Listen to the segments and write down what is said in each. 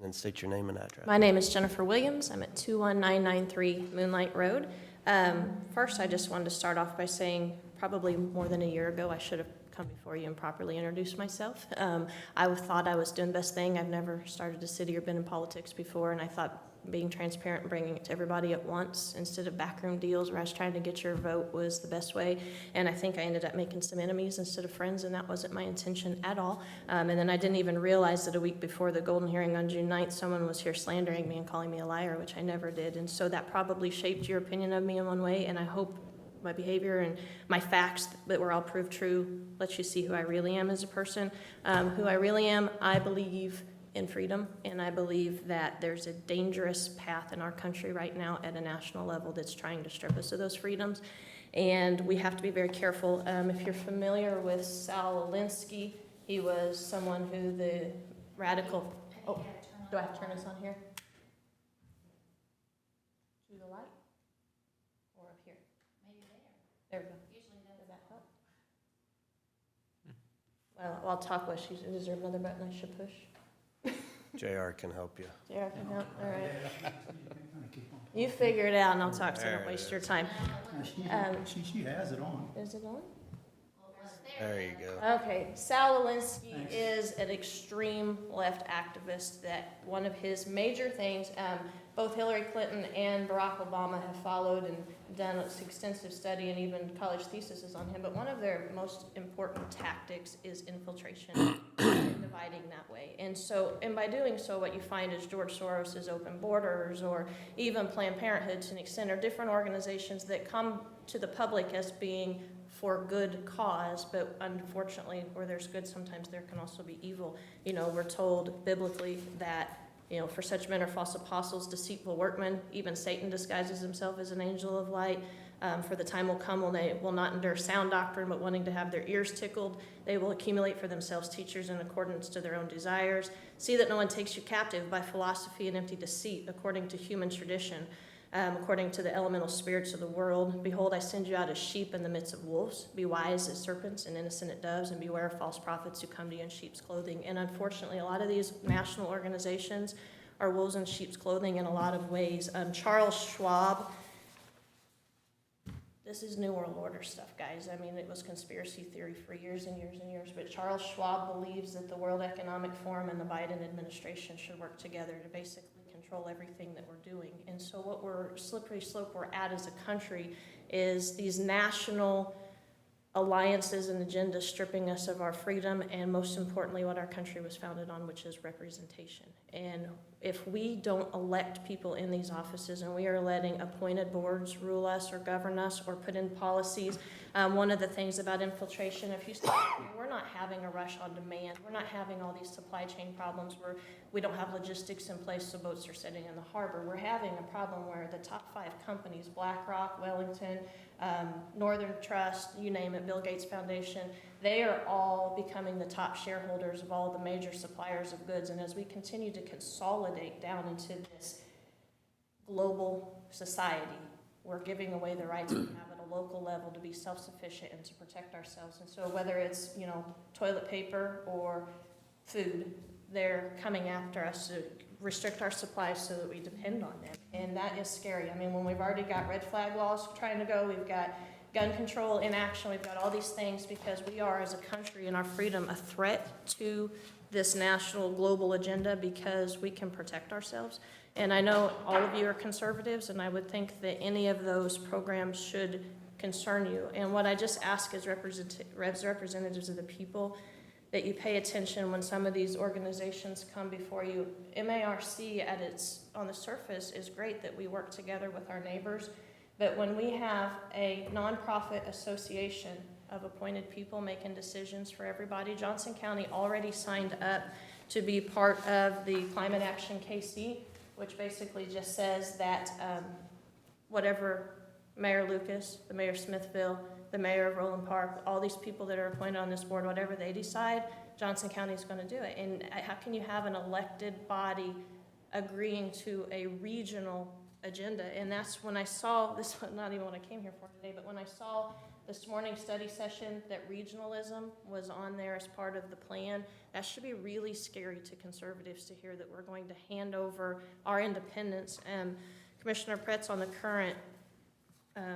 And state your name and address. My name is Jennifer Williams. I'm at 21993 Moonlight Road. First, I just wanted to start off by saying probably more than a year ago, I should have come before you and properly introduced myself. I thought I was doing the best thing. I've never started a city or been in politics before, and I thought being transparent and bringing it to everybody at once instead of backroom deals where I was trying to get your vote was the best way. And I think I ended up making some enemies instead of friends, and that wasn't my intention at all. And then I didn't even realize that a week before the Golden hearing on June 9th, someone was here slandering me and calling me a liar, which I never did. And so that probably shaped your opinion of me in one way, and I hope my behavior and my facts that were all proved true lets you see who I really am as a person. Who I really am, I believe in freedom, and I believe that there's a dangerous path in our country right now at a national level that's trying to strip us of those freedoms, and we have to be very careful. If you're familiar with Sal Alinsky, he was someone who the radical, oh, do I have to turn this on here? To the light? Or up here? Maybe there. There we go. Usually does that help? Well, I'll talk while she's, is there another button I should push? JR can help you. JR can help, all right. You figure it out and I'll talk, so don't waste your time. She has it on. Is it on? There you go. Okay, Sal Alinsky is an extreme left activist that one of his major things, both Hillary Clinton and Barack Obama have followed and done an extensive study and even college theses on him, but one of their most important tactics is infiltration and dividing that way. And so, and by doing so, what you find is George Soros's Open Borders or even Planned Parenthood to an extent are different organizations that come to the public as being for good cause, but unfortunately, where there's good, sometimes there can also be evil. You know, we're told biblically that, you know, for such men are false apostles, deceitful workmen, even Satan disguises himself as an angel of light. For the time will come when they will not endure sound doctrine, but wanting to have their ears tickled, they will accumulate for themselves teachers in accordance to their own desires. See that no one takes you captive by philosophy and empty deceit, according to human tradition. According to the elemental spirits of the world, behold, I send you out as sheep in the midst of wolves. Be wise as serpents and innocent as doves, and beware of false prophets who come to you in sheep's clothing. And unfortunately, a lot of these national organizations are wolves in sheep's clothing in a lot of ways. Charles Schwab, this is New World Order stuff, guys. I mean, it was conspiracy theory for years and years and years, but Charles Schwab believes that the World Economic Forum and the Biden administration should work together to basically control everything that we're doing. And so what we're, slippery slope we're at as a country is these national alliances and agendas stripping us of our freedom and most importantly what our country was founded on, which is representation. And if we don't elect people in these offices and we are letting appointed boards rule us or govern us or put in policies, one of the things about infiltration, if you start, we're not having a rush on demand. We're not having all these supply chain problems where we don't have logistics in place so boats are sitting in the harbor. We're having a problem where the top 5 companies, BlackRock, Wellington, Northern Trust, you name it, Bill Gates Foundation, they are all becoming the top shareholders of all the major suppliers of goods. And as we continue to consolidate down into this global society, we're giving away the rights we have at a local level to be self-sufficient and to protect ourselves. And so whether it's, you know, toilet paper or food, they're coming after us to restrict our supplies so that we depend on them. And that is scary. I mean, when we've already got red flag laws trying to go, we've got gun control in action, we've got all these things because we are, as a country and our freedom, a threat to this national global agenda because we can protect ourselves. And I know all of you are conservatives, and I would think that any of those programs should concern you. And what I just ask as representatives of the people, that you pay attention when some of these organizations come before you. MARC at its, on the surface, is great that we work together with our neighbors, but when we have a nonprofit association of appointed people making decisions for everybody, Johnson County already signed up to be part of the Climate Action KC, which basically just says that whatever Mayor Lucas, the Mayor of Smithville, the Mayor of Roland Park, all these people that are appointed on this board, whatever they decide, Johnson County is going to do it. And how can you have an elected body agreeing to a regional agenda? And that's when I saw, this was not even what I came here for today, but when I saw this morning's study session, that regionalism was on there as part of the plan. That should be really scary to conservatives to hear that we're going to hand over our independence. Commissioner Pretz, on the current, I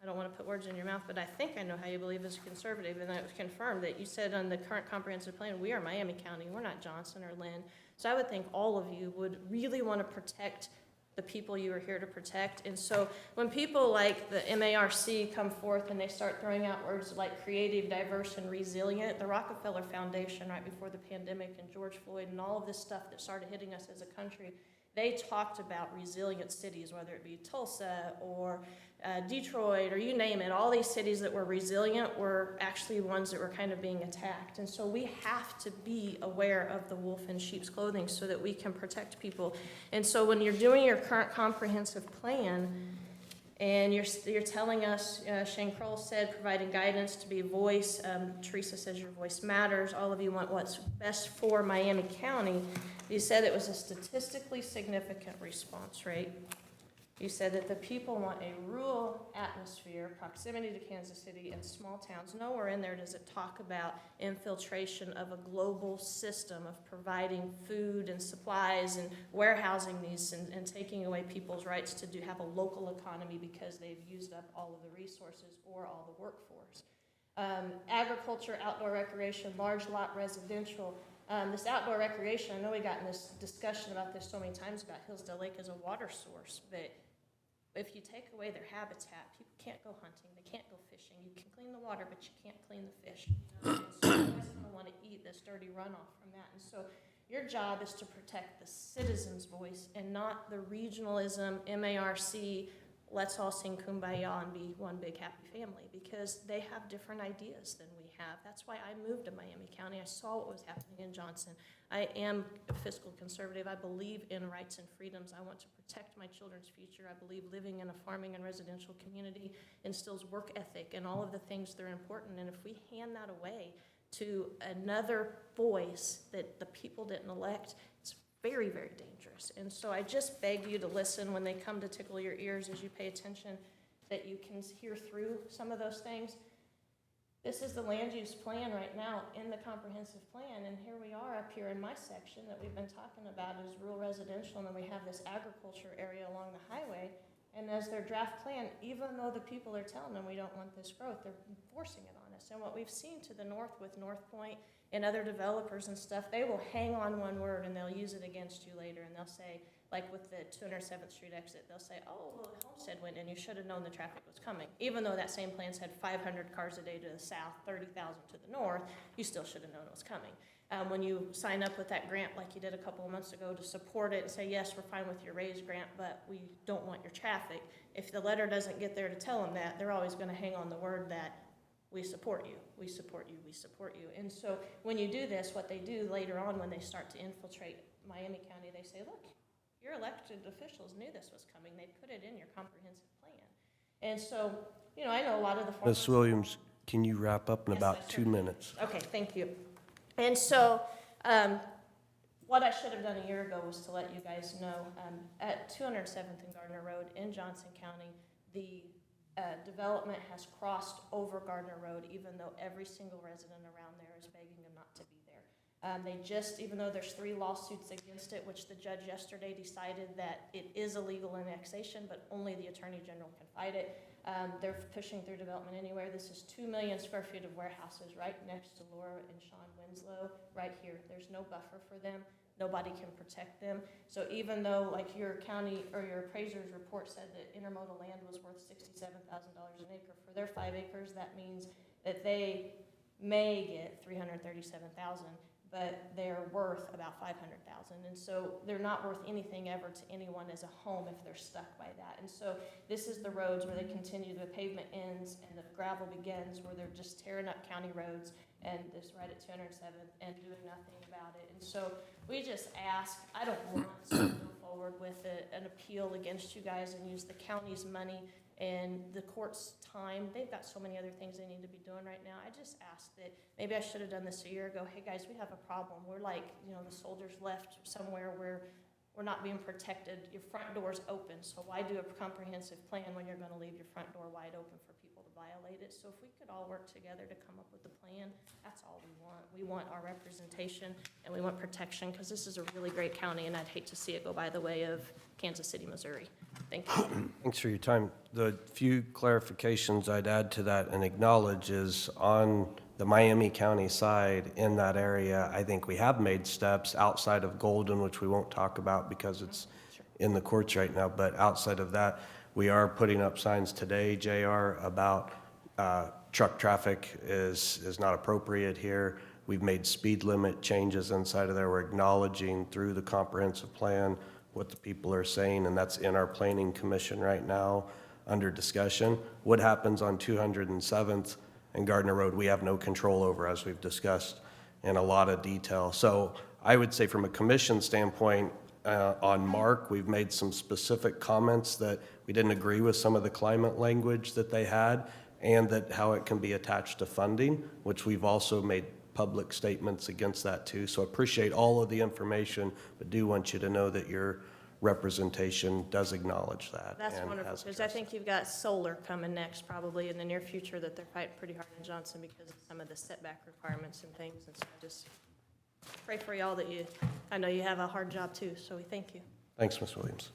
don't want to put words in your mouth, but I think I know how you believe as a conservative, and it was confirmed that you said on the current comprehensive plan, we are Miami County, we're not Johnson or Lynn. So I would think all of you would really want to protect the people you are here to protect. And so when people like the MARC come forth and they start throwing out words like creative, diverse, and resilient, the Rockefeller Foundation right before the pandemic and George Floyd and all of this stuff that started hitting us as a country, they talked about resilient cities, whether it be Tulsa or Detroit or you name it. All these cities that were resilient were actually ones that were kind of being attacked. And so we have to be aware of the wolf in sheep's clothing so that we can protect people. And so when you're doing your current comprehensive plan and you're telling us, Shane Kroll said, providing guidance to be a voice, Teresa says your voice matters, all of you want what's best for Miami County. You said it was a statistically significant response rate. You said that the people want a rural atmosphere, proximity to Kansas City and small towns. Nowhere in there does it talk about infiltration of a global system of providing food and supplies and warehousing these and taking away people's rights to have a local economy because they've used up all of the resources or all the workforce. Agriculture, outdoor recreation, large lot residential. This outdoor recreation, I know we got in this discussion about this so many times about Hillsdale Lake as a water source, but if you take away their habitat, people can't go hunting, they can't go fishing. You can clean the water, but you can't clean the fish. So you guys don't want to eat this dirty runoff from that. And so your job is to protect the citizen's voice and not the regionalism, MARC, let's all sing Kumbaya and be one big happy family, because they have different ideas than we have. That's why I moved to Miami County. I saw what was happening in Johnson. I am a fiscal conservative. I believe in rights and freedoms. I want to protect my children's future. I believe living in a farming and residential community instills work ethic and all of the things that are important. And if we hand that away to another voice that the people didn't elect, it's very, very dangerous. And so I just beg you to listen when they come to tickle your ears as you pay attention, that you can hear through some of those things. This is the land use plan right now in the comprehensive plan, and here we are up here in my section that we've been talking about is rural residential, and then we have this agriculture area along the highway. And as their draft plan, even though the people are telling them we don't want this growth, they're forcing it on us. And what we've seen to the north with North Point and other developers and stuff, they will hang on one word and they'll use it against you later. And they'll say, like with the 207th Street exit, they'll say, oh, well, Homestead went and you should have known the traffic was coming. Even though that same plan said 500 cars a day to the south, 30,000 to the north, you still should have known it was coming. When you sign up with that grant like you did a couple of months ago to support it and say, yes, we're fine with your raise grant, but we don't want your traffic. If the letter doesn't get there to tell them that, they're always going to hang on the word that we support you, we support you, we support you. And so when you do this, what they do later on when they start to infiltrate Miami County, they say, look, your elected officials knew this was coming. They put it in your comprehensive plan. And so, you know, I know a lot of the Ms. Williams, can you wrap up in Yes, about I 2 minutes? Okay, thank you. And so what I should have done a year ago was to let you guys know, at 207th and Gardner Road in Johnson County, the development has crossed over Gardner Road, even though every single resident around there is begging them not to be there. They just, even though there's 3 lawsuits against it, which the judge yesterday decided that it is illegal annexation, but only the Attorney General can fight it. They're pushing through development anywhere. This is 2 million square feet of warehouses right next to Laura and Sean Winslow, right here. There's no buffer for them. Nobody can protect them. So even though, like, your county or your appraiser's report said that intermodal land was worth $67,000 an acre for their 5 acres, that means that they may get $337,000, but they're worth about $500,000. And so they're not worth anything ever to anyone as a home if they're stuck by that. And so this is the roads where they continue, the pavement ends and the gravel begins, where they're just tearing up county roads, and this right at 207th and doing nothing about it. And so we just ask, I don't want to go forward with an appeal against you guys and use the county's money and the court's time. They've got so many other things they need to be doing right now. I just ask that maybe I should have done this a year ago. Hey guys, we have a problem. We're like, you know, the soldiers left somewhere where we're not being protected. Your front door's open, so why do a comprehensive plan when you're going to leave your front door wide open for people to violate it. So if we could all work together to come up with a plan, that's all we want. We want our representation and we want protection, because this is a really great county, and I'd hate to see it go by the way of Kansas City, Missouri. Thank you. Thanks for your time. The few clarifications I'd add to that and acknowledge is on the Miami County side in that area, I think we have made steps outside of Golden, which we won't talk about because it's in the courts right now, but outside of that, we are putting up signs today, JR, about truck traffic is not appropriate here. We've made speed limit changes inside of there. We're acknowledging through the comprehensive plan what the people are saying, and that's in our planning commission right now under discussion. What happens on 207th and Gardner Road, we have no control over, as we've discussed in a lot of detail. So I would say from a commission standpoint, on Mark, we've made some specific comments that we didn't agree with some of the climate language that they had, and that how it can be attached to funding, which we've also made public statements against that too. So appreciate all of the information, but do want you to know that your representation does acknowledge that. That's and wonderful, has because I addressed think you've got solar coming next probably in the near future that they're fighting pretty hard in Johnson because of some of the setback requirements and things. And so I just pray for y'all that I know you have a hard job too, so we thank you. it. Thanks, Ms. Williams.